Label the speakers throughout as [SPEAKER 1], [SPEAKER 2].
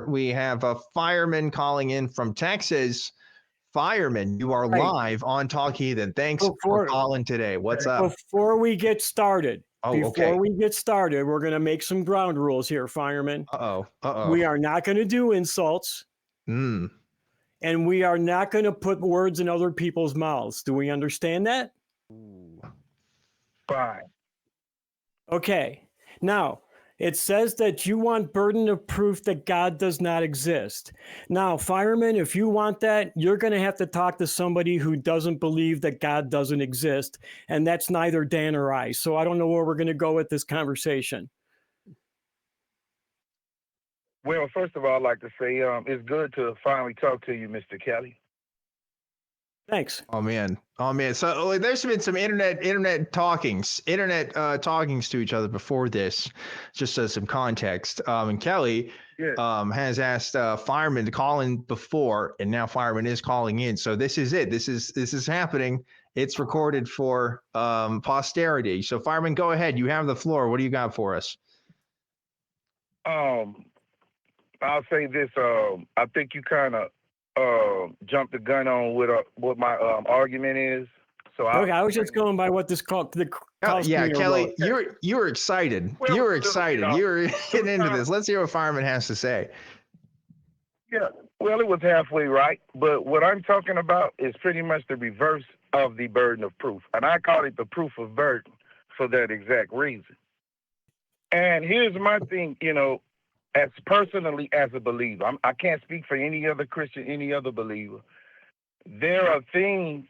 [SPEAKER 1] We have a fireman calling in from Texas. Fireman, you are live on Talk Heathen. Thanks for calling today. What's up?
[SPEAKER 2] Before we get started, we're going to make some ground rules here, Fireman. We are not going to do insults. And we are not going to put words in other people's mouths. Do we understand that?
[SPEAKER 3] Fine.
[SPEAKER 2] Okay. Now, it says that you want burden of proof that God does not exist. Now, Fireman, if you want that, you're going to have to talk to somebody who doesn't believe that God doesn't exist. And that's neither Dan or I. So I don't know where we're going to go with this conversation.
[SPEAKER 3] Well, first of all, I'd like to say it's good to finally talk to you, Mr. Kelly.
[SPEAKER 2] Thanks.
[SPEAKER 1] Oh man. So there's been some internet talkings to each other before this, just as some context. And Kelly has asked Fireman to call in before, and now Fireman is calling in. So this is it. This is happening. It's recorded for posterity. So Fireman, go ahead. You have the floor. What do you got for us?
[SPEAKER 3] I'll say this. I think you kind of jumped the gun on what my argument is. So
[SPEAKER 2] I was just going by what this called.
[SPEAKER 1] Kelly, you were excited.
[SPEAKER 3] Well,
[SPEAKER 1] you were excited. You were getting into this. Let's hear what Fireman has to say.
[SPEAKER 3] Yeah, well, it was halfway right, but what I'm talking about is pretty much the reverse of the burden of proof, and I call it the proof of burden for that exact reason. And here's my thing, as personally as a believer, I can't speak for any other Christian, any other believer. There are things,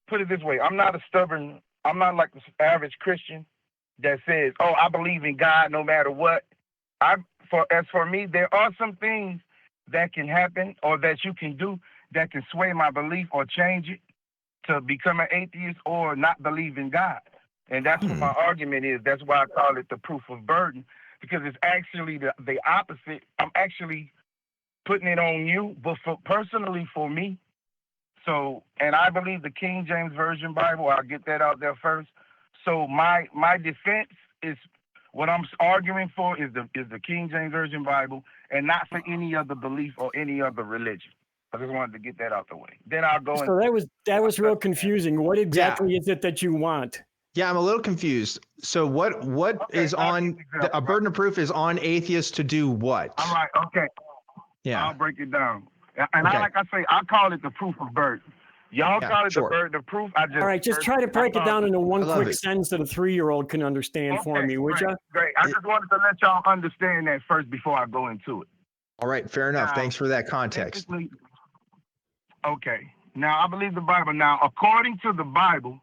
[SPEAKER 3] put it this way, I'm not like the average Christian that says, oh, I believe in God no matter what. As for me, there are some things that can happen or that you can do that can sway my belief or change it to become an atheist or not believe in God. And that's what my argument is. That's why I call it the proof of burden, because it's actually the opposite. I'm actually putting it on you, but personally for me. So, and I believe the King James Version Bible, I'll get that out there first. So my defense is, what I'm arguing for is the King James Version Bible, and not for any other belief or any other religion. I just wanted to get that out the way. Then I'll go.
[SPEAKER 2] So that was real confusing. What exactly is it that you want?
[SPEAKER 1] Yeah, I'm a little confused. So what is on a burden of proof is on atheists to do what?
[SPEAKER 3] All right. Okay.
[SPEAKER 1] Yeah.
[SPEAKER 3] I'll break it down. And like I say, I call it the proof of burden. Y'all call it the burden of proof.
[SPEAKER 2] All right, just try to break it down into one quick sentence that a 3-year-old can understand for me, would you?
[SPEAKER 3] Great. I just wanted to let y'all understand that first before I go into it.
[SPEAKER 1] All right, fair enough. Thanks for that context.
[SPEAKER 3] Okay. Now, I believe the Bible. Now, according to the Bible,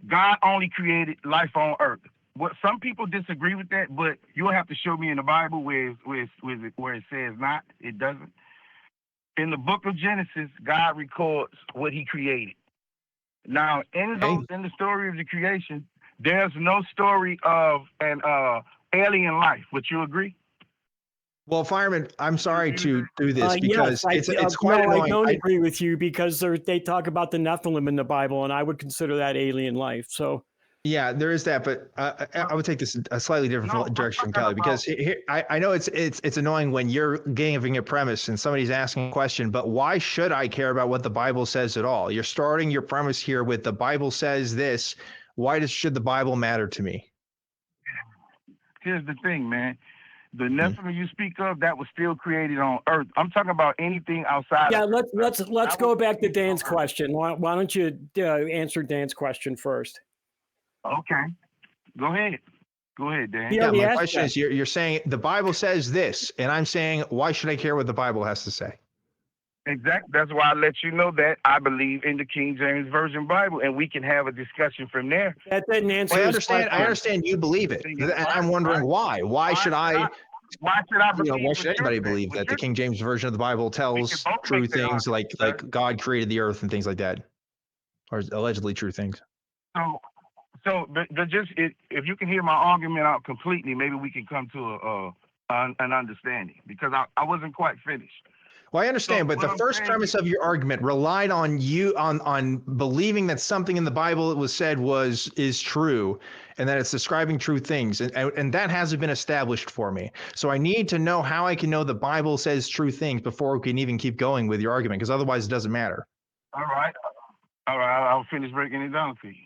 [SPEAKER 3] God only created life on earth. Some people disagree with that, but you'll have to show me in the Bible where it says not. It doesn't. In the book of Genesis, God records what he created. Now, in the story of the creation, there's no story of an alien life. Would you agree?
[SPEAKER 1] Well, Fireman, I'm sorry to do this because it's quite annoying.
[SPEAKER 2] I don't agree with you because they talk about the Nephilim in the Bible, and I would consider that alien life. So.
[SPEAKER 1] Yeah, there is that, but I would take this in a slightly different direction, Kelly, because I know it's annoying when you're giving a premise and somebody's asking a question, but why should I care about what the Bible says at all? You're starting your premise here with the Bible says this. Why should the Bible matter to me?
[SPEAKER 3] Here's the thing, man. The Nephilim you speak of, that was still created on Earth. I'm talking about anything outside.
[SPEAKER 2] Yeah, let's go back to Dan's question. Why don't you answer Dan's question first?
[SPEAKER 3] Okay, go ahead, Dan.
[SPEAKER 1] Yeah, my question is, you're saying the Bible says this, and I'm saying, why should I care what the Bible has to say?
[SPEAKER 3] Exactly. That's why I let you know that I believe in the King James Version Bible, and we can have a discussion from there.
[SPEAKER 2] That didn't answer.
[SPEAKER 1] Well, I understand you believe it, and I'm wondering why. Why should I?
[SPEAKER 3] Why should
[SPEAKER 1] anybody believe that the King James Version of the Bible tells true things like God created the earth and things like that, or allegedly true things?
[SPEAKER 3] If you can hear my argument out completely, maybe we can come to an understanding, because I wasn't quite finished.
[SPEAKER 1] Well, I understand,
[SPEAKER 3] So
[SPEAKER 1] but the
[SPEAKER 3] what I'm
[SPEAKER 1] first
[SPEAKER 3] saying
[SPEAKER 1] premise of your argument relied on you on believing that something in the Bible that was said is true, and that it's describing true things, and that hasn't been established for me. So I need to know how I can know the Bible says true things before we can even keep going with your argument, because otherwise it doesn't matter.
[SPEAKER 3] All right. All right. I'll finish breaking it down for you.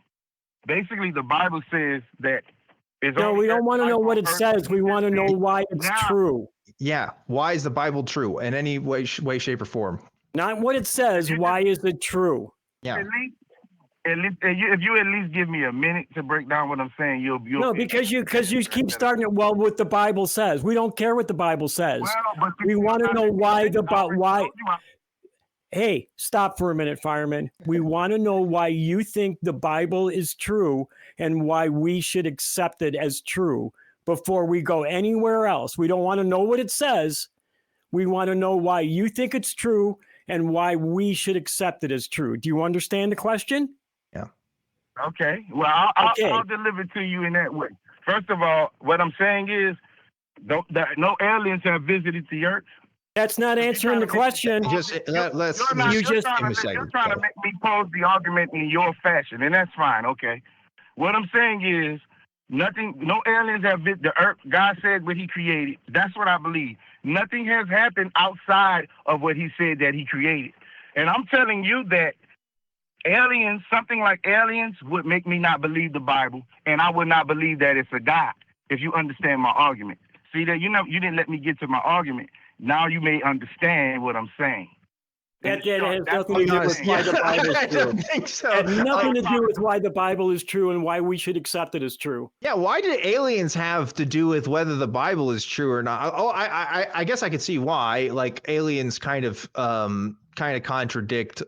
[SPEAKER 3] Basically, the Bible says that.
[SPEAKER 2] No, we don't want to know what it says. We want to know why it's true.
[SPEAKER 1] Yeah. Why is the Bible true in any way, shape, or form?
[SPEAKER 2] Not what it says. Why is it true?
[SPEAKER 1] Yeah.
[SPEAKER 3] If you at least give me a minute to break down what I'm saying, you'll
[SPEAKER 2] no, because you keep starting it. Well, what the Bible says. We don't care what the Bible says.
[SPEAKER 3] Well,
[SPEAKER 2] we want to know why. Hey, stop for a minute, Fireman. We want to know why you think the Bible is true and why we should accept it as true before we go anywhere else. We don't want to know what it says. We want to know why you think it's true and why we should accept it as true. Do you understand the question?
[SPEAKER 1] Yeah.
[SPEAKER 3] Okay. Well, I'll deliver to you in that way. First of all, what I'm saying is no aliens have visited the earth.
[SPEAKER 2] That's not answering the question.
[SPEAKER 3] You're trying to make me pose the argument in your fashion, and that's fine. Okay. What I'm saying is no aliens have visited the earth. God said what he created. That's what I believe. Nothing has happened outside of what he said that he created. And I'm telling you that something like aliens would make me not believe the Bible, and I would not believe that it's a God, if you understand my argument. See that you didn't let me get to my argument. Now you may understand what I'm saying.
[SPEAKER 2] That has nothing to do with why the Bible is true.
[SPEAKER 1] I don't think so.
[SPEAKER 2] It has nothing to do with why the Bible is true and why we should accept it as true.
[SPEAKER 1] Yeah, why did aliens have to do with whether the Bible is true or not? Oh, I guess I could see why. Like aliens kind of contradict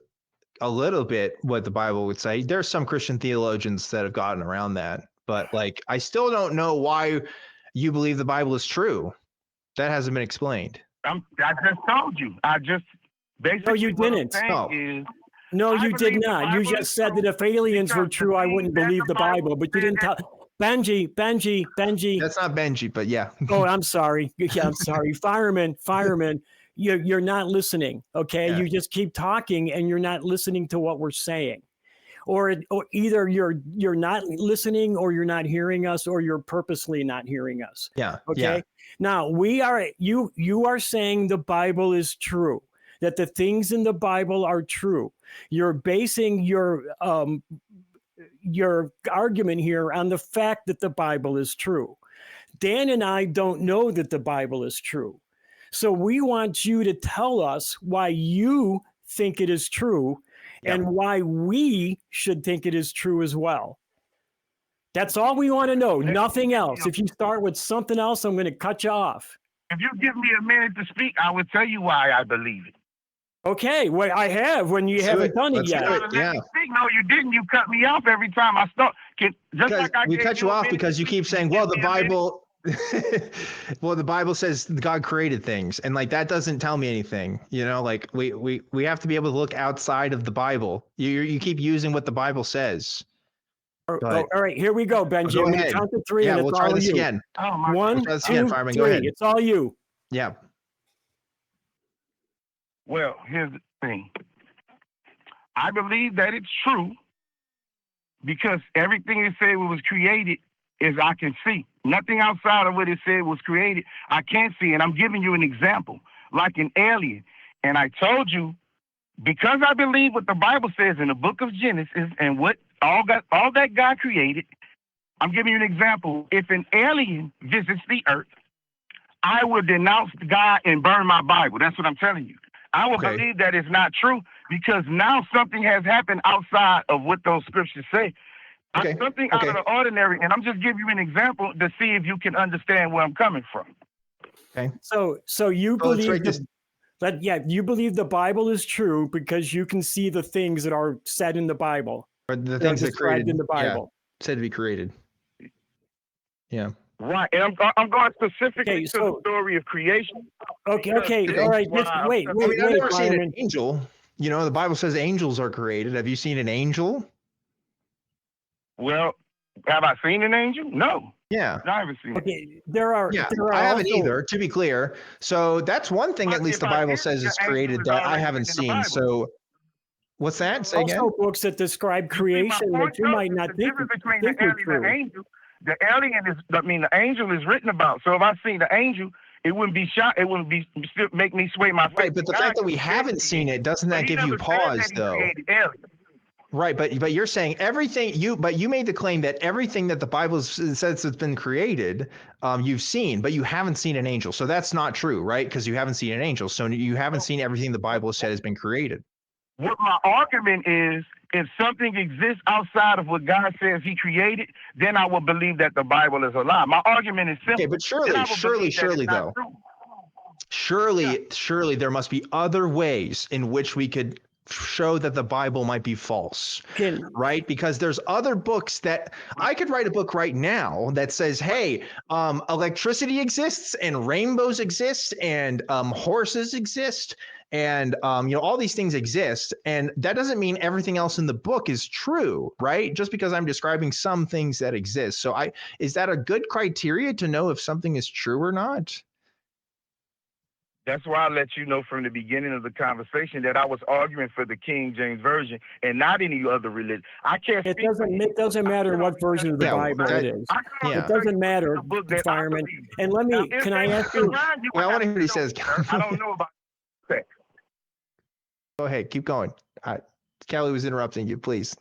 [SPEAKER 1] a little bit what the Bible would say. There's some Christian theologians that have gotten around that, but like I still don't know why you believe the Bible is true. That hasn't been explained.
[SPEAKER 3] I just told you. Basically,
[SPEAKER 2] no, you didn't. No, you did not. You just said that if aliens were true, I wouldn't believe the Bible, but you didn't tell. Benji.
[SPEAKER 1] That's not Benji, but yeah.
[SPEAKER 2] Oh, I'm sorry. Yeah, I'm sorry. Fireman, you're not listening. Okay. Yeah. You just keep talking and you're not listening to what we're saying. Or either you're not listening or you're not hearing us or you're purposely not hearing us.
[SPEAKER 1] Yeah.
[SPEAKER 2] Okay.
[SPEAKER 1] Yeah.
[SPEAKER 2] Now you are saying the Bible is true, that the things in the Bible are true. You're basing your argument here on the fact that the Bible is true. Dan and I don't know that the Bible is true. So we want you to tell us why you think it is true. Yep. And why we should think it is true as well. That's all we want to know. Nothing else. If you start with something else, I'm going to cut you off.
[SPEAKER 3] If you give me a minute to speak, I will tell you why I believe it.
[SPEAKER 2] Okay. Well, I have when you haven't done it yet.
[SPEAKER 1] Yeah.
[SPEAKER 3] No, you didn't. You cut me off every time I start.
[SPEAKER 1] We cut you off because you keep saying, well, the Bible... well, the Bible says God created things, and like that doesn't tell me anything. Like we have to be able to look outside of the Bible. You keep using what the Bible says.
[SPEAKER 2] All right, here we go, Benji.
[SPEAKER 1] Go
[SPEAKER 2] I'm
[SPEAKER 1] ahead.
[SPEAKER 2] Count to three.
[SPEAKER 1] Yeah,
[SPEAKER 2] and
[SPEAKER 1] we'll
[SPEAKER 2] it's
[SPEAKER 1] try
[SPEAKER 2] all
[SPEAKER 1] this
[SPEAKER 2] you.
[SPEAKER 1] again.
[SPEAKER 2] One,
[SPEAKER 1] we'll try
[SPEAKER 2] two,
[SPEAKER 1] Fireman.
[SPEAKER 2] three.
[SPEAKER 1] Go ahead.
[SPEAKER 2] It's all you.
[SPEAKER 1] Yeah.
[SPEAKER 3] Well, here's the thing. I believe that it's true because everything it said was created is I can see. Nothing outside of what it said was created, I can't see. And I'm giving you an example, like an alien. And I told you, because I believe what the Bible says in the book of Genesis and what all that God created, I'm giving you an example. If an alien visits the earth, I will denounce God and burn my Bible. That's what I'm telling you. I will believe that it's not true because now something has happened outside of what those scriptures say. Something out of the ordinary, and I'm just giving you an example to see if you can understand where I'm coming from.
[SPEAKER 1] Okay.
[SPEAKER 2] So you believe you believe the Bible is true because you can see the things that are said in the Bible.
[SPEAKER 1] Or the things that created
[SPEAKER 2] in the Bible.
[SPEAKER 1] Said to be created. Yeah.
[SPEAKER 3] Right, and I'm going specifically to the story of creation.
[SPEAKER 2] Okay, all right. Wait.
[SPEAKER 1] I've never seen an angel. The Bible says angels are created. Have you seen an angel?
[SPEAKER 3] Well, have I seen an angel? No.
[SPEAKER 1] Yeah.
[SPEAKER 3] No, I haven't seen it.
[SPEAKER 2] Okay, there are.
[SPEAKER 1] Yeah,
[SPEAKER 2] There are
[SPEAKER 1] I haven't
[SPEAKER 2] also,
[SPEAKER 1] either, to be clear. So that's one thing,
[SPEAKER 3] But
[SPEAKER 1] at least
[SPEAKER 3] if
[SPEAKER 1] the
[SPEAKER 3] I
[SPEAKER 1] Bible
[SPEAKER 3] did,
[SPEAKER 1] says
[SPEAKER 3] the
[SPEAKER 1] is
[SPEAKER 3] angel
[SPEAKER 1] created
[SPEAKER 3] is
[SPEAKER 1] that I
[SPEAKER 3] already
[SPEAKER 1] haven't
[SPEAKER 3] written in the
[SPEAKER 1] seen.
[SPEAKER 3] Bible.
[SPEAKER 1] So what's that? Say
[SPEAKER 2] also
[SPEAKER 1] again?
[SPEAKER 2] books that describe
[SPEAKER 3] You see, my
[SPEAKER 2] creation
[SPEAKER 3] point
[SPEAKER 2] that you might
[SPEAKER 3] is
[SPEAKER 2] not
[SPEAKER 3] the
[SPEAKER 2] think
[SPEAKER 3] difference between
[SPEAKER 2] think
[SPEAKER 3] the
[SPEAKER 2] were
[SPEAKER 3] alien and the
[SPEAKER 2] true.
[SPEAKER 3] angel. The alien is, I mean, the angel is written about. So if I seen the angel, it wouldn't be shot. It wouldn't be still make me sway my faith.
[SPEAKER 1] Right, but the fact that we
[SPEAKER 3] He
[SPEAKER 1] haven't seen it, doesn't
[SPEAKER 3] but
[SPEAKER 1] that
[SPEAKER 3] he
[SPEAKER 1] give you
[SPEAKER 3] never said
[SPEAKER 1] pause,
[SPEAKER 3] that he
[SPEAKER 1] though?
[SPEAKER 3] created aliens.
[SPEAKER 1] Right, but you're saying everything but you made the claim that everything that the Bible says has been created, you've seen, but you haven't seen an angel. So that's not true, right? Because you haven't seen an angel. So you haven't seen everything the Bible has said has been created.
[SPEAKER 3] What my argument is, if something exists outside of what God says He created, then I will believe that the Bible is a lie. My argument is simple.
[SPEAKER 1] Okay, but
[SPEAKER 3] Then I will believe that it's not
[SPEAKER 1] though.
[SPEAKER 3] true.
[SPEAKER 1] Surely there must be other ways in which we could show that the Bible might be false, right? Because there's other books that I could write a book right now that says, hey, electricity exists and rainbows exist and horses exist and all these things exist, and that doesn't mean everything else in the book is true, right? Just because I'm describing some things that exist. So is that a good criteria to know if something is true or not?
[SPEAKER 3] That's why I let you know from the beginning of the conversation that I was arguing for the King James Version and not any other religion. I can't.
[SPEAKER 2] It doesn't matter what version of the Bible it is. It doesn't matter, Fireman. And let me. Can I ask you?
[SPEAKER 1] Well, I want to hear what he says.
[SPEAKER 3] I don't know about that.
[SPEAKER 1] Go ahead, keep going. Kelly was interrupting you, please.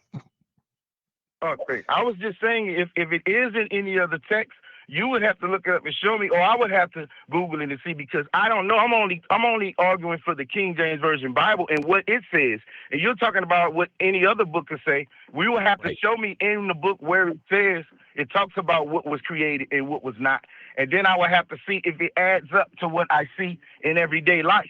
[SPEAKER 3] Okay, I was just saying if it is in any other text, you would have to look it up and show me, or I would have to Google it and see, because I don't know. I'm only arguing for the King James Version Bible and what it says. And you're talking about what any other book could say. We will have to show me in the book where it says it talks about what was created and what was not. And then I would have to see if it adds up to what I see in everyday life.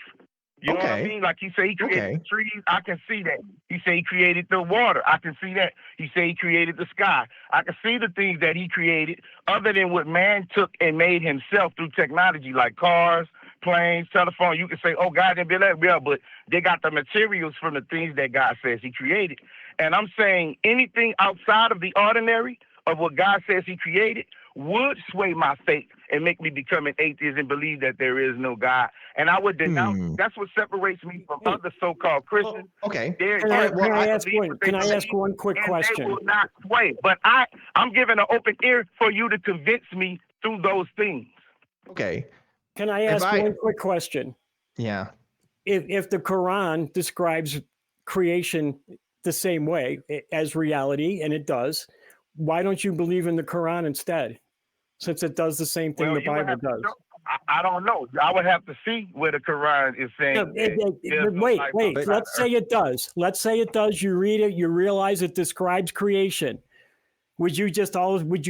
[SPEAKER 3] You know what I mean? Like he said, he created the trees. I can see that. He said he created the water. I can see that. He said he created the sky. I can see the things that he created other than what man took and made himself through technology, like cars, planes, telephone. You can say, oh, God didn't build that. Yeah, but they got the materials from the things that God says he created. And I'm saying anything outside of the ordinary of what God says he created would sway my faith and make me become an atheist and believe that there is no God. And I would denounce. That's what separates me from other so-called Christians.
[SPEAKER 1] Okay.
[SPEAKER 2] Can I ask one quick question?
[SPEAKER 3] They will not sway. But I'm giving an open ear for you to convince me through those things.
[SPEAKER 1] Okay.
[SPEAKER 2] Can I ask one quick question?
[SPEAKER 1] Yeah.
[SPEAKER 2] If the Quran describes creation the same way as reality, and it does, why don't you believe in the Quran instead, since it does the same thing the Bible does?
[SPEAKER 3] I don't know. I would have to see where the Quran is saying.
[SPEAKER 2] Wait. Let's say it does. Let's say it does. You read it. You realize it describes creation. Would you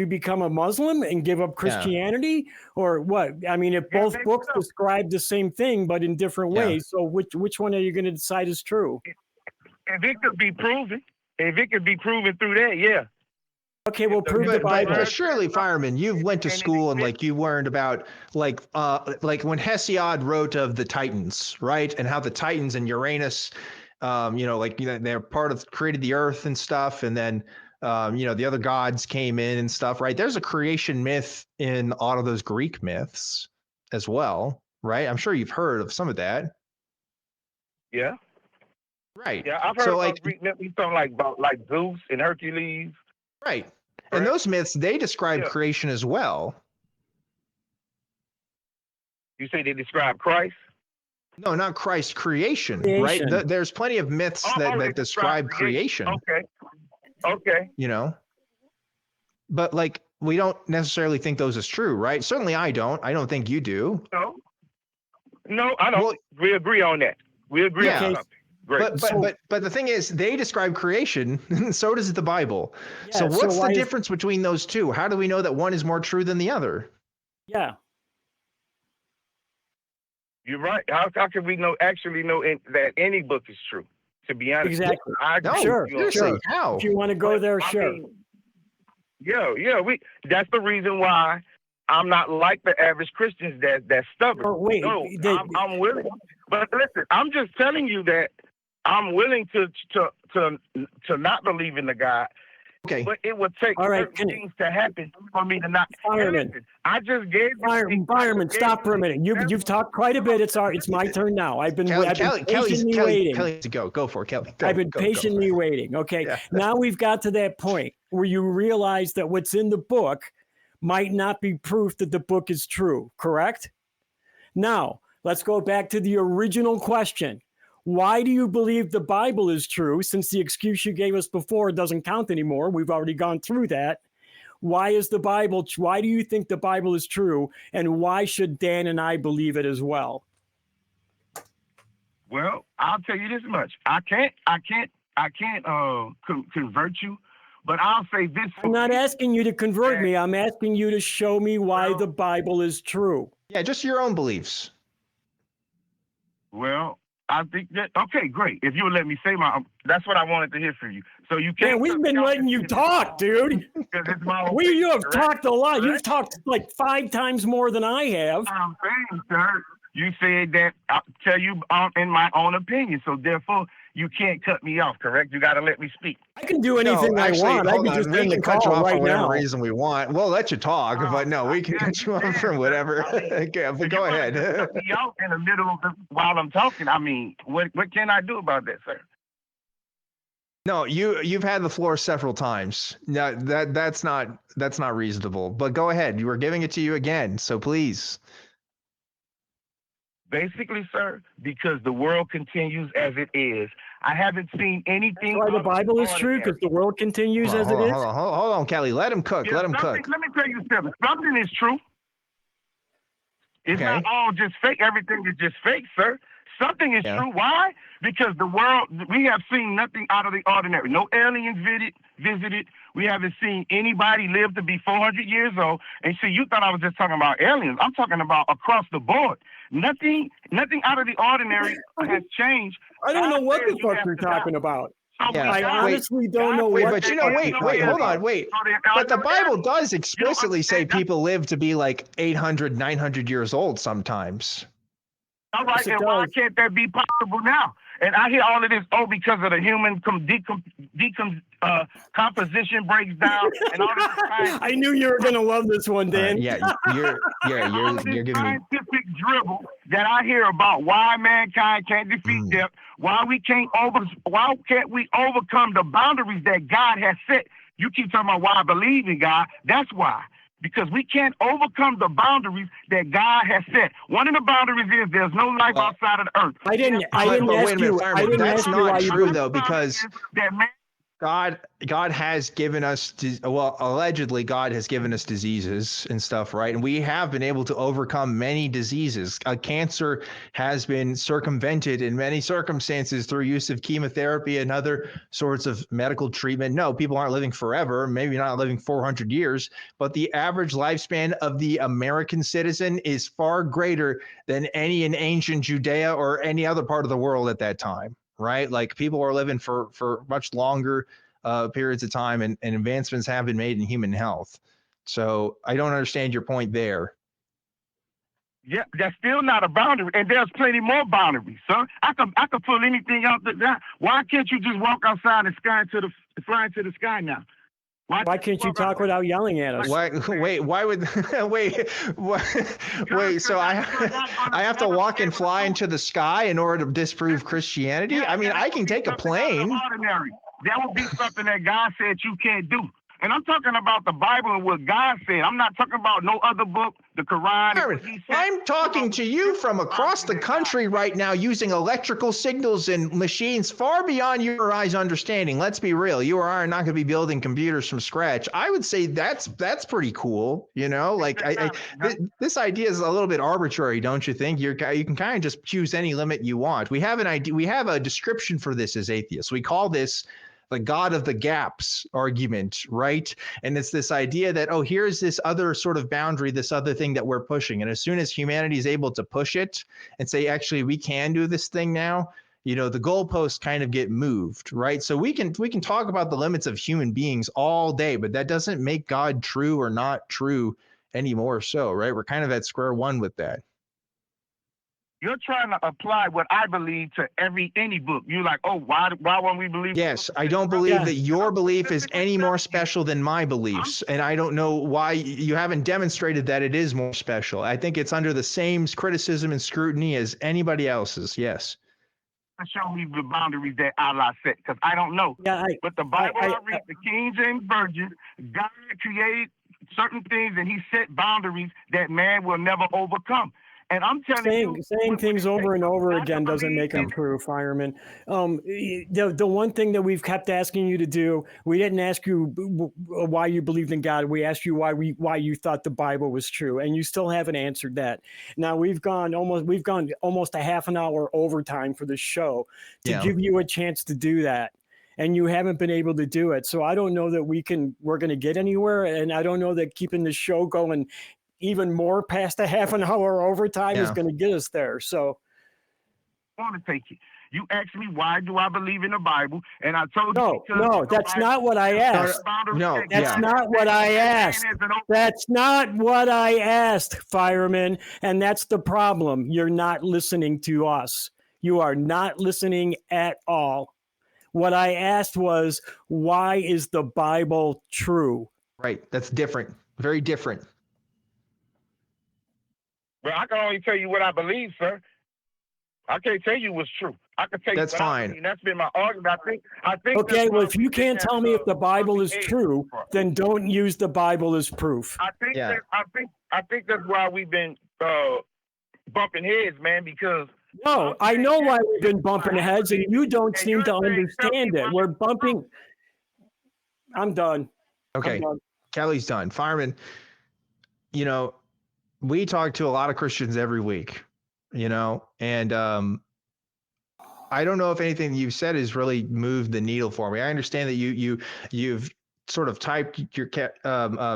[SPEAKER 2] become a Muslim and give up Christianity, or what? I mean, if both books describe the same thing but in different ways, so which one are you going to decide is true?
[SPEAKER 3] If it could be proven through that, yeah.
[SPEAKER 2] Okay, well, prove the Bible.
[SPEAKER 1] But surely, Fireman, you've went to school and you learned about like when Hesiod wrote of the Titans, right? And how the Titans and Uranus, they're created the earth and stuff, and then the other gods came in and stuff, right? There's a creation myth in a lot of those Greek myths as well, right? I'm sure you've heard of some of that.
[SPEAKER 3] Yeah.
[SPEAKER 1] Right.
[SPEAKER 3] Yeah, I've heard about Greek myths. Something like Zeus and Hercules.
[SPEAKER 1] Right. And those myths, they describe creation as well.
[SPEAKER 3] You say they describe Christ?
[SPEAKER 1] No, not Christ, creation. Right? There's plenty of myths that describe creation.
[SPEAKER 3] Okay.
[SPEAKER 1] But we don't necessarily think those is true, right? Certainly I don't. I don't think you do.
[SPEAKER 3] No, I don't. Well, we agree on that. We agree on something. Great.
[SPEAKER 1] But the thing is, they describe creation, and so does the Bible.
[SPEAKER 2] Yeah,
[SPEAKER 1] so what's the difference between those two? How do we know that one is more true than the other?
[SPEAKER 2] Yeah.
[SPEAKER 3] You're right. How can we actually know that any book is true? To be honest,
[SPEAKER 2] exactly.
[SPEAKER 1] Sure.
[SPEAKER 2] How? If you want to go there, sure.
[SPEAKER 3] That's the reason why I'm not like the average Christians that's stubborn.
[SPEAKER 2] Oh, wait,
[SPEAKER 3] I'm willing. But listen, I'm just telling you that I'm willing to not believe in the God
[SPEAKER 1] Okay.
[SPEAKER 3] But it would take
[SPEAKER 2] All right,
[SPEAKER 3] certain things to happen for me to not.
[SPEAKER 2] Fireman.
[SPEAKER 3] Listen, I just gave you.
[SPEAKER 2] Fireman, stop for a minute. You've talked quite a bit. It's my turn now. I've been patiently waiting.
[SPEAKER 1] Kelly, to go. Go for it, Kelly. Go,
[SPEAKER 2] I've been patiently waiting. Okay.
[SPEAKER 1] Yeah.
[SPEAKER 2] Now we've got to that point where you realize that what's in the book might not be proof that the book is true, correct? Now, let's go back to the original question. Why do you believe the Bible is true? Since the excuse you gave us before doesn't count anymore, we've already gone through that. Why do you think the Bible is true? And why should Dan and I believe it as well?
[SPEAKER 3] Well, I'll tell you this much. I can't convert you, but I'll say this.
[SPEAKER 2] I'm not asking you to convert me. I'm asking you to show me why the Bible is true.
[SPEAKER 1] Yeah, just your own beliefs.
[SPEAKER 3] Well, I think that, okay, great. If you would let me say that's what I wanted to hear from you. So you can't.
[SPEAKER 2] Man, we've been letting you talk, dude. You have talked a lot. You've talked like 5 times more than I have.
[SPEAKER 3] I'm saying, sir, you said that I'll tell you in my own opinion. So therefore, you can't cut me off, correct? You got to let me speak.
[SPEAKER 2] I can do anything I want. I can just
[SPEAKER 1] we
[SPEAKER 2] end the
[SPEAKER 1] can cut you
[SPEAKER 2] call
[SPEAKER 1] off
[SPEAKER 2] right
[SPEAKER 1] for whatever
[SPEAKER 2] now.
[SPEAKER 1] reason we want. We'll let you talk, but no, we can cut you off for whatever. Okay, but go ahead.
[SPEAKER 3] Cut me off in the middle of while I'm talking. I mean, what can I do about that, sir?
[SPEAKER 1] No, you've had the floor several times. No, that's not reasonable. But go ahead. You were giving it to you again, so please.
[SPEAKER 3] Basically, sir, because the world continues as it is. I haven't seen anything.
[SPEAKER 2] That's why the Bible is true, because the world continues as it is.
[SPEAKER 1] Hold on, Kelly. Let him cook.
[SPEAKER 3] Yeah,
[SPEAKER 1] let him cook.
[SPEAKER 3] Let me tell you something. Something is true. It's not all just fake. Everything is just fake, sir. Something is true. Why? Because the world, we have seen nothing out of the ordinary. No aliens visited. We haven't seen anybody live to be 400 years old. And see, you thought I was just talking about aliens. I'm talking about across the board. Nothing out of the ordinary has changed.
[SPEAKER 2] I don't know what the fuck you're talking about.
[SPEAKER 1] Yeah.
[SPEAKER 2] I honestly don't know what.
[SPEAKER 1] But hold on. But the Bible does explicitly say people live to be like 800, 900 years old sometimes.
[SPEAKER 3] All right, and why can't that be possible now? And I hear all of this, because of the human composition breaks down and all this.
[SPEAKER 2] I knew you were gonna love this one, Dan.
[SPEAKER 1] You're giving me
[SPEAKER 3] scientific dribble that I hear about why mankind can't defeat death, why can't we overcome the boundaries that God has set? You keep talking about why I believe in God. That's why. Because we can't overcome the boundaries that God has set. One of the boundaries is there's no life outside of the earth.
[SPEAKER 2] I didn't ask you.
[SPEAKER 1] That's not true, though, because God has given us, allegedly God has given us diseases and stuff, right? And we have been able to overcome many diseases. Cancer has been circumvented in many circumstances through use of chemotherapy and other sorts of medical treatment. No, people aren't living forever, maybe not living 400 years, but the average lifespan of the American citizen is far greater than any in ancient Judea or any other part of the world at that time. Right? Like people are living for much longer periods of time, and advancements have been made in human health. So I don't understand your point there.
[SPEAKER 3] Yeah, that's still not a boundary, and there's plenty more boundaries, son. I could pull anything out that. Why can't you just walk outside and fly into the sky now?
[SPEAKER 2] Why can't you talk without yelling at us?
[SPEAKER 1] Why would so I have to walk and fly into the sky in order to disprove Christianity? I mean, I can take a plane.
[SPEAKER 3] That would be something that God said you can't do. And I'm talking about the Bible and what God said. I'm not talking about no other book, the Quran.
[SPEAKER 1] I'm talking to you from across the country right now using electrical signals and machines far beyond your or I's understanding. Let's be real. You or I are not going to be building computers from scratch. I would say that's pretty cool. You know, like this idea is a little bit arbitrary, don't you think? You can kind of just choose any limit you want. We have an idea. We have a description for this as atheists. We call this the God of the gaps argument, right? And it's this idea that, here's this other sort of boundary, this other thing that we're pushing. And as soon as humanity is able to push it and say, actually, we can do this thing now, the goalposts kind of get moved, right? So we can talk about the limits of human beings all day, but that doesn't make God true or not true anymore. So, right? We're kind of at square one with that.
[SPEAKER 3] You're trying to apply what I believe to any book. You're like, oh, why won't we believe?
[SPEAKER 1] Yes, I don't believe
[SPEAKER 2] Yeah.
[SPEAKER 1] that your belief is any more special than my beliefs, and I don't know why you haven't demonstrated that it is more special. I think it's under the same criticism and scrutiny as anybody else's. Yes.
[SPEAKER 3] Show me the boundaries that Allah set, because I don't know.
[SPEAKER 2] Yeah,
[SPEAKER 3] But the Bible I read, the King James Version, God created certain things and he set boundaries that man will never overcome. And I'm telling you,
[SPEAKER 2] saying things over and over again doesn't make them true, Fireman. The one thing that we've kept asking you to do, we didn't ask you why you believed in God. We asked you why you thought the Bible was true, and you still haven't answered that. Now we've gone almost a half an hour overtime for the show to give you a chance to do that. And you haven't been able to do it. So I don't know that we're going to get anywhere. And I don't know that keeping the show going even more past a half an hour overtime is going to get us there. So
[SPEAKER 3] I want to take it. You asked me, why do I believe in the Bible? And I told you.
[SPEAKER 2] No, that's not what I asked.
[SPEAKER 1] No,
[SPEAKER 2] that's not what I asked. That's not what I asked, Fireman. And that's the problem. You're not listening to us. You are not listening at all. What I asked was, why is the Bible true?
[SPEAKER 1] Right. That's different. Very different.
[SPEAKER 3] Well, I can only tell you what I believe, sir. I can't tell you what's true. I can tell you
[SPEAKER 1] that's fine.
[SPEAKER 3] That's been my argument. I think.
[SPEAKER 2] Okay, well, if you can't tell me if the Bible is true, then don't use the Bible as proof.
[SPEAKER 3] I think that's why we've been bumping heads, man. Because
[SPEAKER 2] no, I know why we've been bumping heads, and you don't seem to understand it. We're bumping. I'm done.
[SPEAKER 1] Okay, Kelly's done. Fireman, we talk to a lot of Christians every week, and I don't know if anything you've said has really moved the needle for me. I understand that you've sort of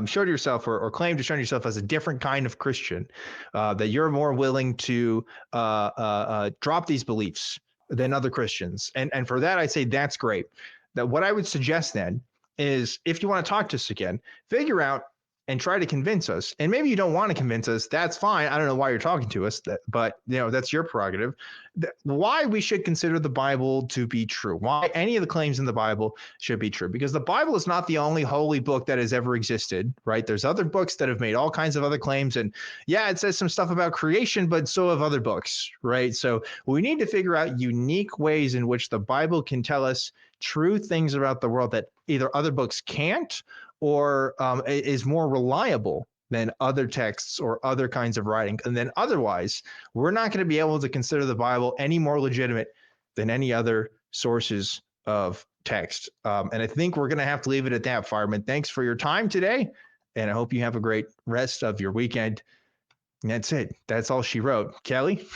[SPEAKER 1] showed yourself or claimed to show yourself as a different kind of Christian, that you're more willing to drop these beliefs than other Christians. And for that, I say that's great. That what I would suggest then is, if you want to talk to us again, figure out and try to convince us. And maybe you don't want to convince us. That's fine. I don't know why you're talking to us, but that's your prerogative. Why we should consider the Bible to be true. Why any of the claims in the Bible should be true. Because the Bible is not the only holy book that has ever existed, right? There's other books that have made all kinds of other claims. And yeah, it says some stuff about creation, but so have other books, right? So we need to figure out unique ways in which the Bible can tell us true things about the world that either other books can't, or is more reliable than other texts or other kinds of writing. And then otherwise, we're not going to be able to consider the Bible any more legitimate than any other sources of text. And I think we're going to have to leave it at that, Fireman. Thanks for your time today, and I hope you have a great rest of your weekend. And that's it. That's all she wrote. Kelly?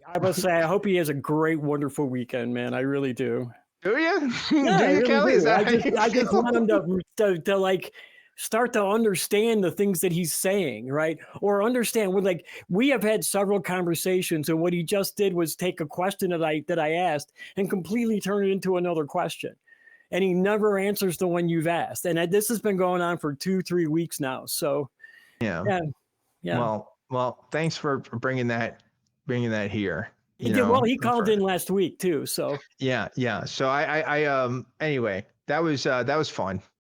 [SPEAKER 2] I must say, I hope he has a great, wonderful weekend, man. I really do.
[SPEAKER 1] Do you?
[SPEAKER 2] Yeah,
[SPEAKER 1] do you,
[SPEAKER 2] really
[SPEAKER 1] Kelly?
[SPEAKER 2] do.
[SPEAKER 1] Is that
[SPEAKER 2] I just want him to like start to understand the things that he's saying, right? Or understand we have had several conversations, and what he just did was take a question that I asked and completely turn it into another question. And he never answers the one you've asked. And this has been going on for 2-3 weeks now. So
[SPEAKER 1] yeah. Well, thanks for bringing that here.
[SPEAKER 2] He called in last week too. So
[SPEAKER 1] yeah. So I anyway, that was fun.